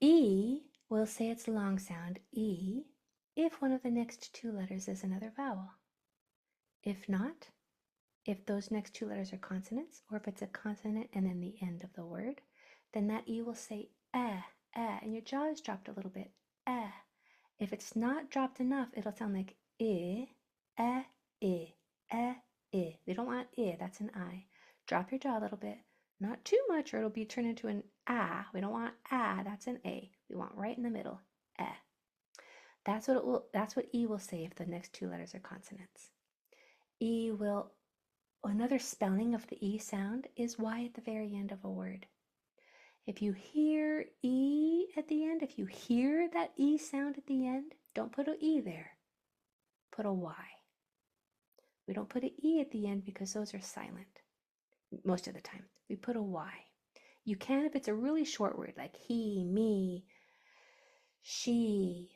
E, we'll say it's a long sound, E, if one of the next two letters is another vowel. If not, if those next two letters are consonants, or if it's a consonant and then the end of the word, then that E will say and your jaw is dropped a little bit, If it's not dropped enough, it'll sound like I. They don't want I, that's an I. Drop your jaw a little bit, not too much or it'll be turned into an ah. We don't want ah, that's an A. We want right in the middle, That's what E will say if the next two letters are consonants. Another spelling of the E sound is Y at the very end of a word. If you hear E at the end, if you hear that E sound at the end, don't put an E there. Put a Y. We don't put an E at the end because those are silent most of the time. We put a Y. You can if it's a really short word like he, me, she,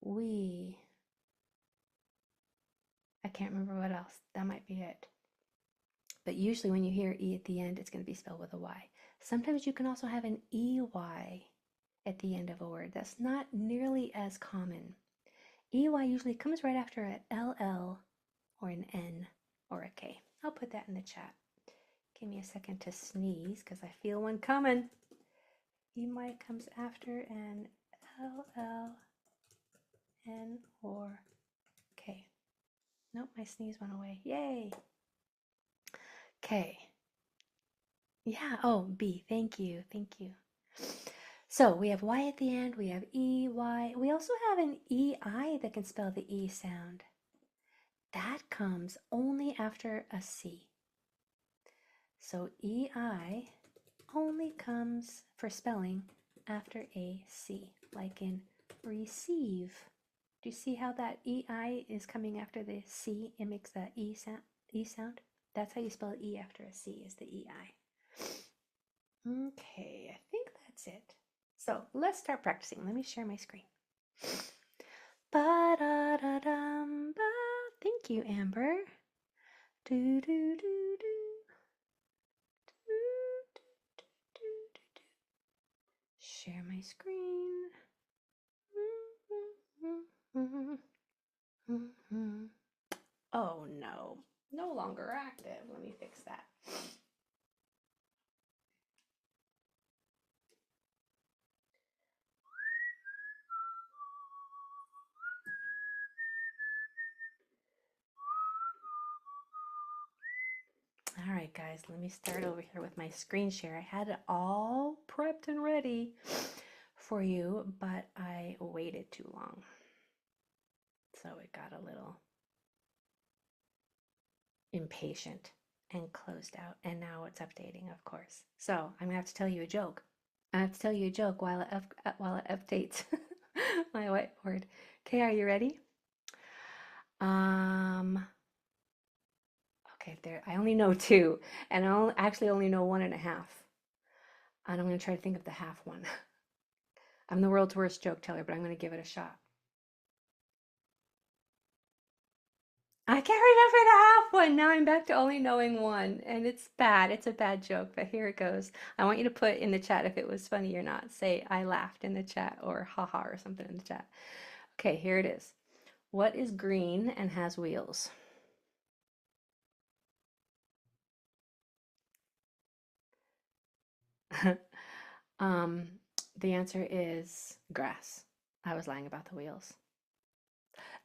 we. I can't remember what else. That might be it. But usually when you hear E at the end, it's going to be spelled with a Y. Sometimes you can also have an EY at the end of a word. That's not nearly as common. EY usually comes right after an LL or an N or a K. I'll put that in the chat. Give me a second to sneeze because I feel one coming. EY comes after an LL, N, or K. Nope, my sneeze went away. Yay! K. Yeah, oh, B. Thank you. So we have Y at the end, we have E, Y. We also have an EI that can spell the E sound. That comes only after a C. So EI only comes for spelling after a C, like in receive. Do you see how that EI is coming after the C? It makes that E sound. That's how you spell E after a C, is the EI. Okay, I think that's it. So let's start practicing. Let me share my screen. Ba-da-da-dum-ba. Thank you, Amber. Do-do-do-do. Share my screen. Oh no, no longer active. Let me fix that. All right, guys, let me start over here with my screen share. I had it all prepped and ready for you, but I waited too long. So it got a little impatient and closed out, and now it's updating, of course. So I'm gonna have to tell you a joke. I have to tell you a joke while it updates my whiteboard. Okay, are you ready? Okay, there. I only know two, and I actually only know 1.5. And I'm gonna try to think of the half one. I'm the world's worst joke teller, but I'm gonna give it a shot. I can't remember the half one. Now I'm back to only knowing one, and it's bad. It's a bad joke, but here it goes. I want you to put in the chat if it was funny or not. Say I laughed in the chat or haha or something in the chat. Okay, here it is. What is green and has wheels? The answer is grass. I was lying about the wheels.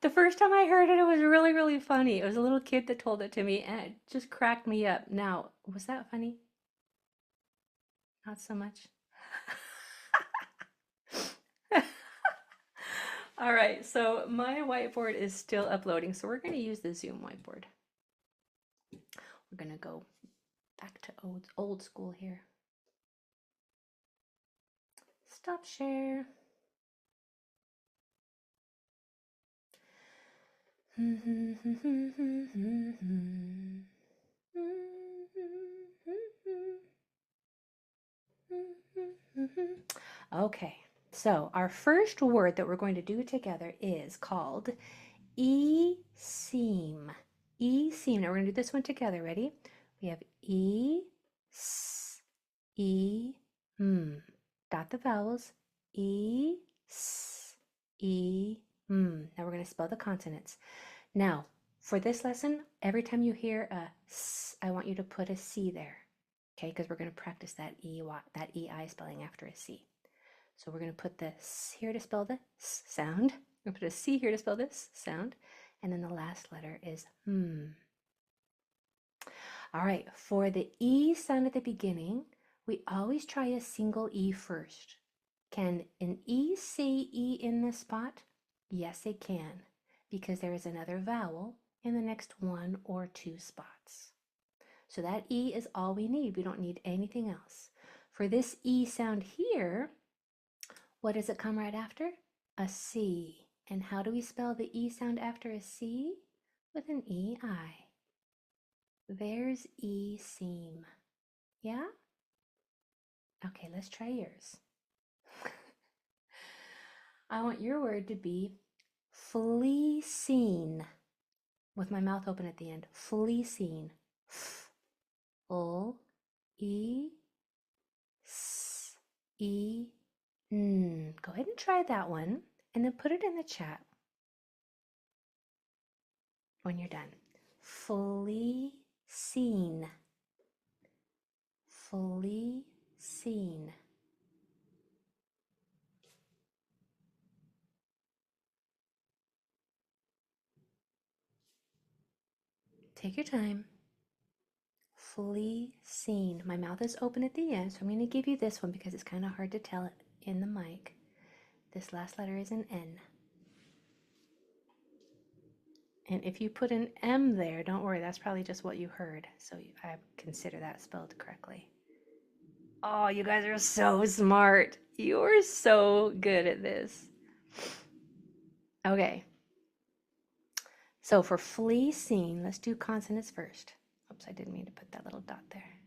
The first time I heard it, it was really, really funny. It was a little kid that told it to me, and it just cracked me up. Now, was that funny? Not so much. All right, so my whiteboard is still uploading, so we're going to use the Zoom whiteboard. We're going to go back to old school here. Stop share. Okay, so our first word that we're going to do together is called E-seam. E-seam. Now we're going to do this one together. Ready? We have E-s, E-m. Dot the vowels. E, S, E, M. Now we're going to spell the consonants. Now, for this lesson, every time you hear a S, I want you to put a C there. Okay, because we're going to practice that EI spelling after a C. So we're going to put the S here to spell the S sound. We're going to put a C here to spell this sound. And then the last letter is All right, for the E sound at the beginning, we always try a single E first. Can an E say E in this spot? Yes, it can, because there is another vowel in the next 1 or 2 spots. So that E is all we need. We don't need anything else. For this E sound here, what does it come right after? A C. And how do we spell the E sound after a C? With an EI. There's E seam. Yeah? Okay, let's try yours. I want your word to be fleecing. With my mouth open at the end. Fleecing. F-L-E-C-E-N. Go ahead and try that one and then put it in the chat when you're done. Fleecing. Fleecing. Take your time. Fleecing. My mouth is open at the end, so I'm going to give you this one because it's kind of hard to tell it in the mic. This last letter is an N. And if you put an M there, don't worry, that's probably just what you heard. So I consider that spelled correctly. Oh, you guys are so smart. You're so good at this. Okay. So for fleecing, let's do consonants first. Oops, I didn't mean to put that little dot there.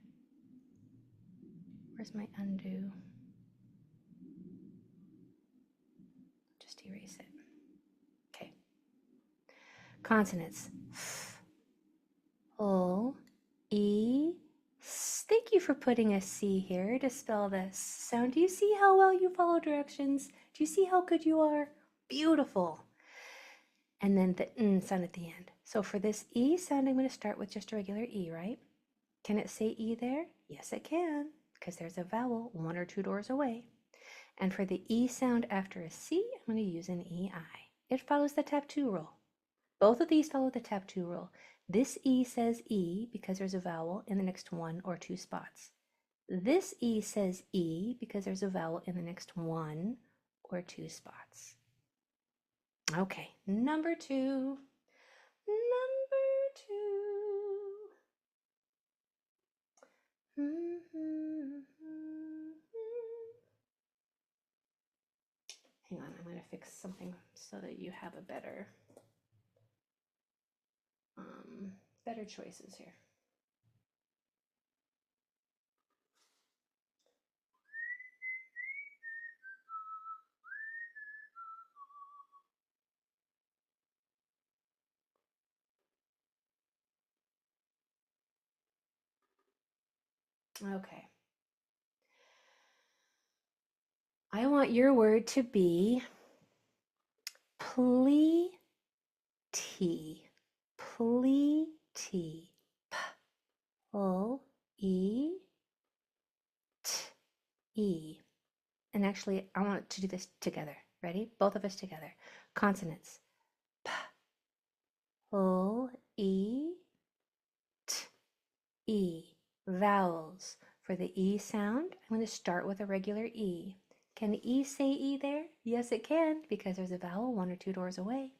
Where's my undo? Just erase it. Okay. Consonants. F, L, E, S. Thank you for putting a C here to spell this sound. Do you see how well you follow directions? Do you see how good you are? Beautiful. And then the N sound at the end. So for this E sound, I'm going to start with just a regular E, right? Can it say E there? Yes, it can, because there's a vowel 1 or 2 doors away. And for the E sound after a C, I'm going to use an EI. It follows the tap 2 rule. Both of these follow the tap 2 rule. This E says E because there's a vowel in the next 1 or 2 spots. This E says E because there's a vowel in the next 1 or 2 spots. Okay, number 2. Number 2. Hang on, I'm going to fix something so that you have a better choices here. Okay. I want your word to be plenty. Plenty. P-L-E-T-E. And actually, I want to do this together. Ready? Both of us together. Consonants. P-L-E-T-E. Vowels. For the E sound, I'm going to start with a regular E. Can E say E there? Yes, it can, because there's a vowel 1 or 2 doors away.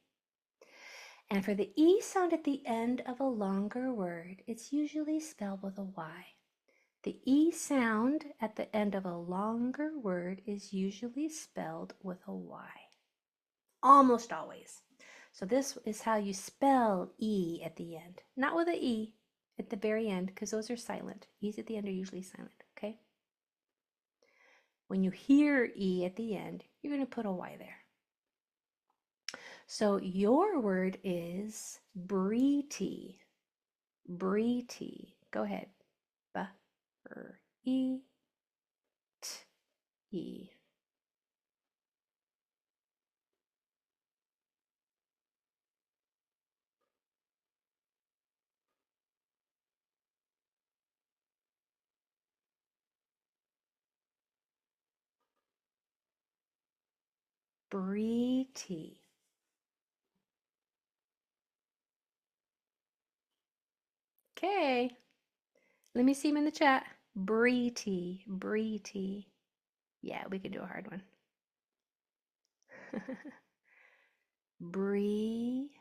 And for the E sound at the end of a longer word, it's usually spelled with a Y. The E sound at the end of a longer word is usually spelled with a Y. Almost always. So this is how you spell E at the end. Not with an E at the very end, because those are silent. E's at the end are usually silent, okay? When you hear E at the end, you're going to put a Y there. So your word is breety. Breety. Go ahead. B-R-E-T. E. Pretty. Okay. Let me see him in the chat. Breety. Breety. Yeah, we could do a hard one. Breety.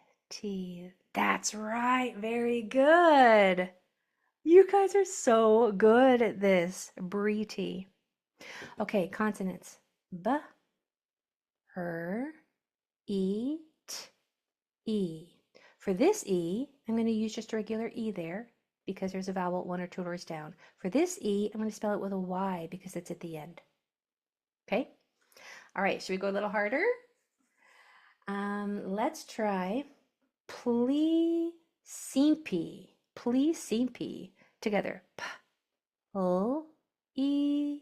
That's right. Very good. You guys are so good at this. Breety. Okay, consonants. B, her, e, t, e. For this E, I'm going to use just a regular E there because there's a vowel 1 or 2 letters down. For this E, I'm going to spell it with a Y because it's at the end. Okay? All right, should we go a little harder? Let's try pleasingly. Pleasingly. Together. P, L, E,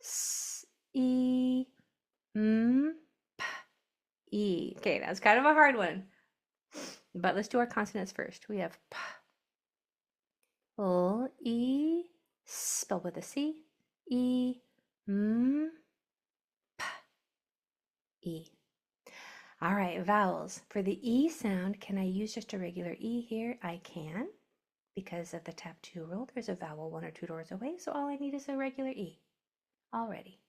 S, E, M, P, E. Okay, that's kind of a hard one. But let's do our consonants first. We have P, L, E, spelled with a C, E, M, P, E. All right, vowels. For the E sound, can I use just a regular E here? I can. Because of the tap 2 rule, there's a vowel 1 or 2 doors away, so all I need is a regular E. Already.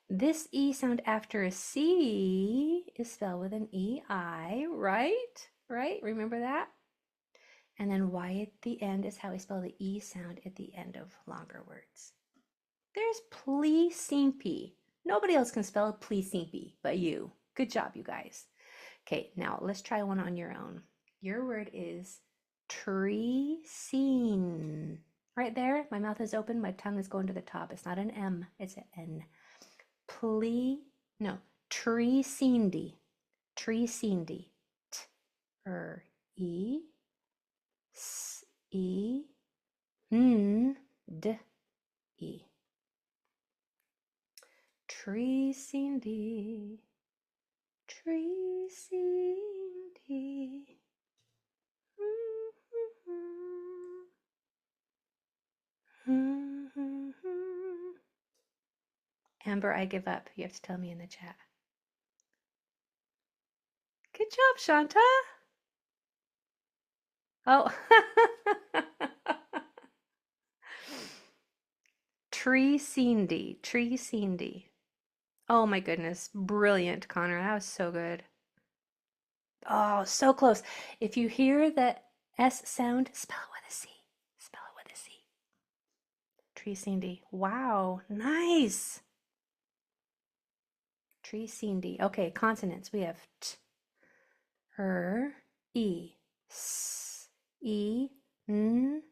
This E sound after a C is spelled with an E-I, right? Right? Remember that? And then Y at the end is how we spell the E sound at the end of longer words. There's pleasingly. Nobody else can spell pleasingly but you. Good job, you guys. Okay, now let's try one on your own. Your word is tree scene. Right there, my mouth is open, my tongue is going to the top. It's not an M, it's an N. Tree scenedy. Tree scenedy. T-R-E S-E N-D-E. Tree scenedy. Tree scenedy. Amber, I give up. You have to tell me in the chat. Good job, Shanta. Oh. Tree scenedy. Tree scenedy. Oh my goodness. Brilliant, Connor. That was so good. Oh, so close. If you hear the S sound, spell it with a C. Spell it with a C. Tree scenedy. Wow. Nice. Tree scenedy. Okay, consonants. We have T, R, E, S, E, N,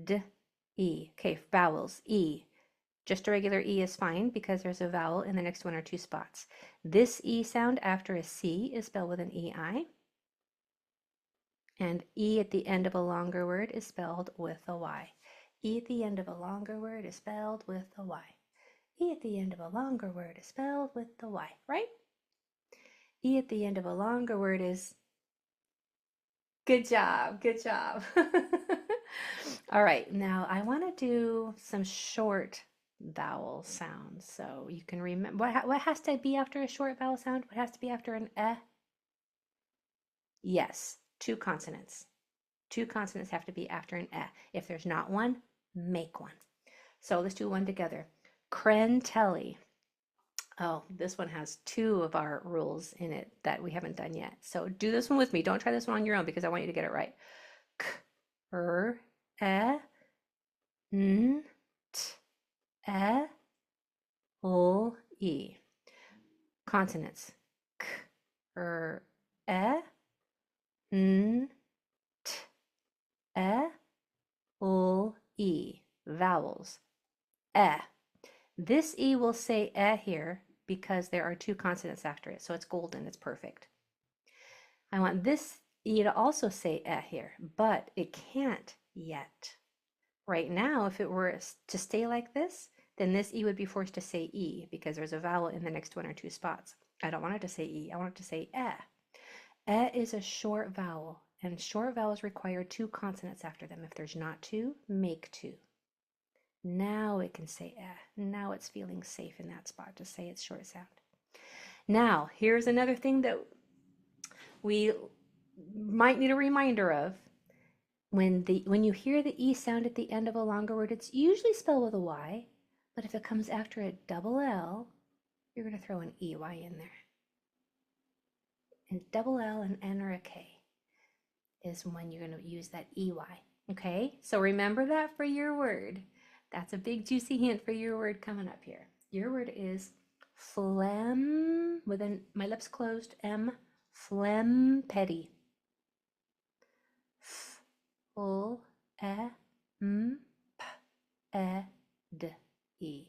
D, E. Okay, vowels. E. Just a regular E is fine because there's a vowel in the next 1 or 2 spots. This E sound after a C is spelled with an EI. And E at the end of a longer word is spelled with a Y. E at the end of a longer word is spelled with a Y. E at the end of a longer word is spelled with the Y, right? E at the end of a longer word is... Good job, good job. All right, now I want to do some short vowel sounds. So you can remember, what has to be after a short vowel sound? What has to be after an eh? Yes, 2 consonants. 2 consonants have to be after an eh. If there's not one, make one. So let's do one together. Crentelli. Oh, this one has 2 of our rules in it that we haven't done yet. So do this one with me. Don't try this one on your own because I want you to get it right. K, R, E, N, T, E, L, E. Consonants. K, R, E, N, T, E, L, E. Vowels. E. This E will say eh here because there are 2 consonants after it, so it's golden, it's perfect. I want this E to also say eh here, but it can't yet. Right now, if it were to stay like this, then this E would be forced to say E because there's a vowel in the next one or two spots. I don't want it to say E, I want it to say eh. Eh is a short vowel, and short vowels require two consonants after them. If there's not two, make two. Now it can say eh. Now it's feeling safe in that spot to say its short sound. Now, here's another thing that we might need a reminder of. When you hear the E sound at the end of a longer word, it's usually spelled with a Y, but if it comes after a double L, you're going to throw an EY in there. And double L and N or a K is when you're going to use that EY. Okay, so remember that for your word. That's a big juicy hint for your word coming up here. Your word is phlegm, with my lips closed, M, phlegm petty. L, E, M, P, E, D, E.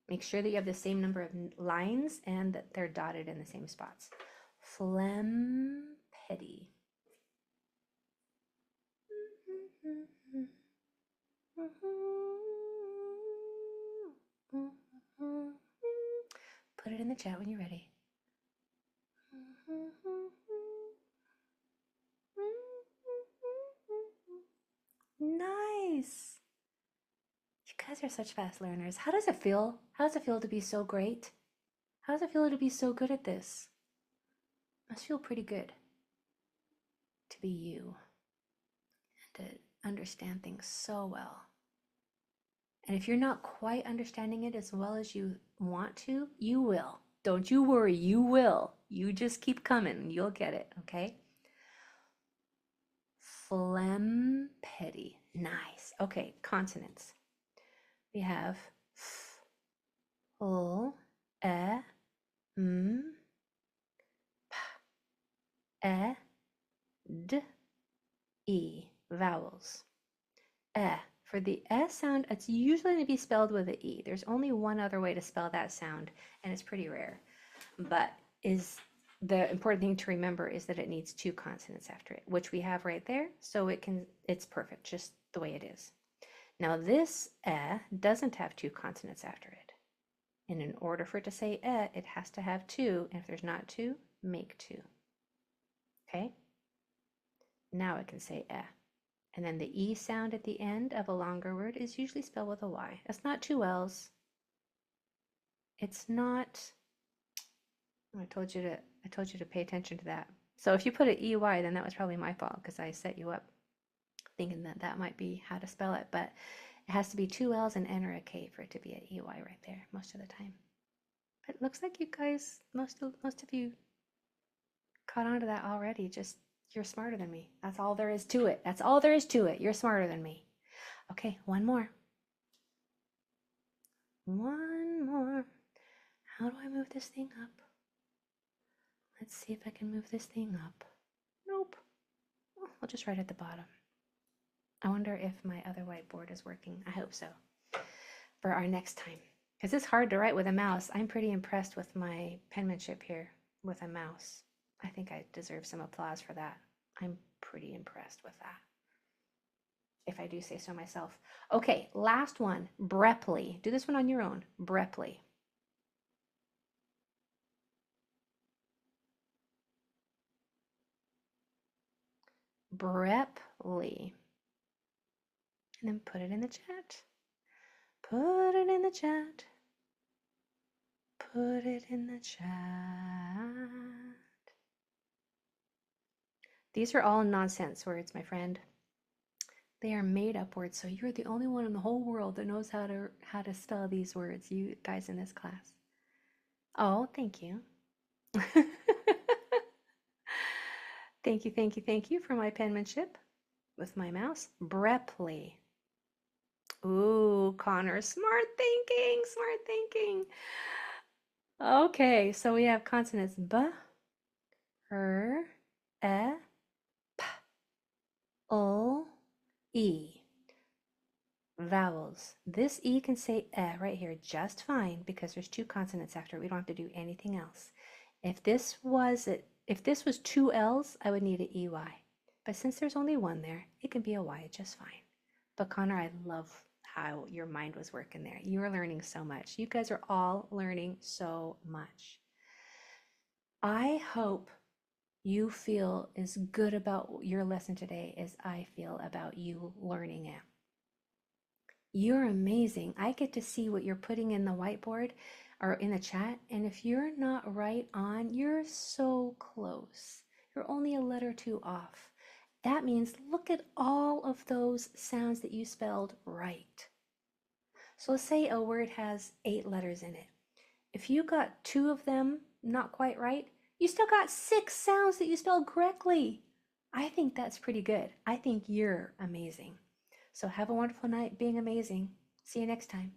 Make sure that you have the same number of lines and that they're dotted in the same spots. Phlegm petty. Put it in the chat when you're ready. Nice. You guys are such fast learners. How does it feel? How does it feel to be so great? How does it feel to be so good at this? Must feel pretty good to be you and to understand things so well. And if you're not quite understanding it as well as you want to, you will. Don't you worry, you will. You just keep coming and you'll get it, okay? Phlegm petty. Nice. Okay, consonants. We have f, l, e, m, p, e, d, e. Vowels. For the S sound, it's usually going to be spelled with an E. There's only one other way to spell that sound, and it's pretty rare. But the important thing to remember is that it needs two consonants after it, which we have right there. So it's perfect, just the way it is. Now this doesn't have two consonants after it. And in order for it to say it has to have two. And if there's not two, make two. Okay? Now it can say And then the E sound at the end of a longer word is usually spelled with a Y. It's not two L's. It's not, I told you to pay attention to that. So if you put an EY, then that was probably my fault because I set you up thinking that might be how to spell it. But it has to be two L's, an N, or a K for it to be an EY right there most of the time. But it looks like you guys, most of you caught on to that already. Just you're smarter than me. That's all there is to it. That's all there is to it. You're smarter than me. Okay, one more. One more. How do I move this thing up? Let's see if I can move this thing up. Nope. I'll just write at the bottom. I wonder if my other whiteboard is working. I hope so. For our next time. Because it's hard to write with a mouse. I'm pretty impressed with my penmanship here with a mouse. I think I deserve some applause for that. I'm pretty impressed with that, if I do say so myself. Okay, last one, Brepley. Do this one on your own, Brepley. Brepley. And then put it in the chat. Put it in the chat. Put it in the chat. These are all nonsense words, my friend. They are made up words, so you're the only one in the whole world that knows how to spell these words, you guys in this class. Oh, thank you. Thank you for my penmanship with my mouse. Brepley. Ooh, Connor, smart thinking. Okay, so we have consonants B, R, E, P, O, E. Vowels. This E can say right here just fine because there's two consonants after it. We don't have to do anything else. If this was two L's, I would need an EY. But since there's only one there, it can be a Y just fine. But Connor, I love how your mind was working there. You are learning so much. You guys are all learning so much. I hope you feel as good about your lesson today as I feel about you learning it. You're amazing. I get to see what you're putting in the whiteboard or in the chat, and if you're not right on, you're so close. You're only a letter or two off. That means look at all of those sounds that you spelled right. So let's say a word has 8 letters in it. If you got 2 of them not quite right, you still got 6 sounds that you spelled correctly. I think that's pretty good. I think you're amazing. So have a wonderful night being amazing. See you next time.